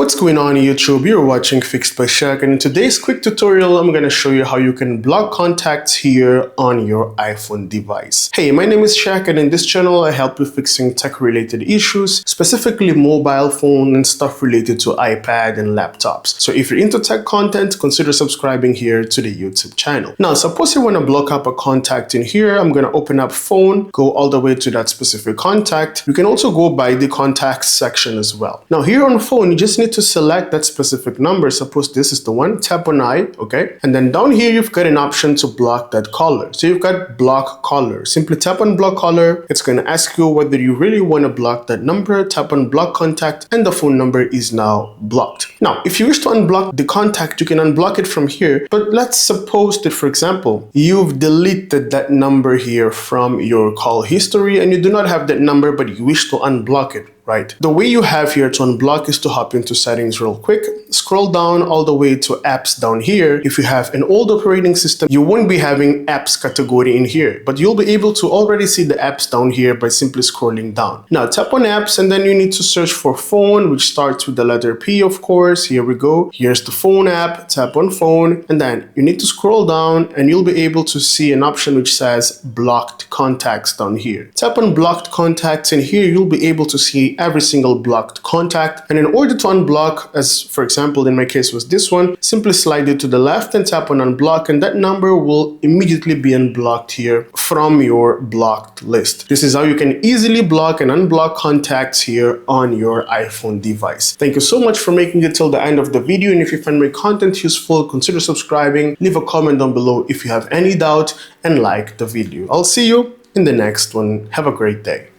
What's going on YouTube? You're watching Fixed by Shaq, and in today's quick tutorial I'm going to show you how you can block contacts here on your iPhone device. Hey, my name is Shaq, and in this channel I help you fixing tech related issues, specifically mobile phone and stuff related to iPad and laptops. So if you're into tech content, consider subscribing here to the YouTube channel. Now suppose you want to block up a contact in here. I'm going to open up phone, go all the way to that specific contact. You can also go by the contacts section as well. Now here on phone you just need to select that specific number. Suppose this is the one, tap on I, okay? And then down here you've got an option to block that caller. So you've got block caller. Simply tap on block caller. It's going to ask you whether you really want to block that number. Tap on block contact and the phone number is now blocked. Now if you wish to unblock the contact, you can unblock it from here. But let's suppose that, for example, you've deleted that number here from your call history and you do not have that number but you wish to unblock it. Right. The way you have here to unblock is to hop into settings real quick, scroll down all the way to apps down here. If you have an old operating system, you won't be having apps category in here, but you'll be able to already see the apps down here by simply scrolling down. Now tap on apps and then you need to search for phone, which starts with the letter P, of course. Here we go. Here's the phone app. Tap on phone and then you need to scroll down and you'll be able to see an option which says blocked contacts down here. Tap on blocked contacts and here you'll be able to see every single blocked contact, and in order to unblock, as for example in my case was this one, simply slide it to the left and tap on unblock and that number will immediately be unblocked here from your blocked list. This is how you can easily block and unblock contacts here on your iPhone device. Thank you so much for making it till the end of the video, and if you find my content useful, consider subscribing, leave a comment down below if you have any doubt, and like the video. I'll see you in the next one. Have a great day.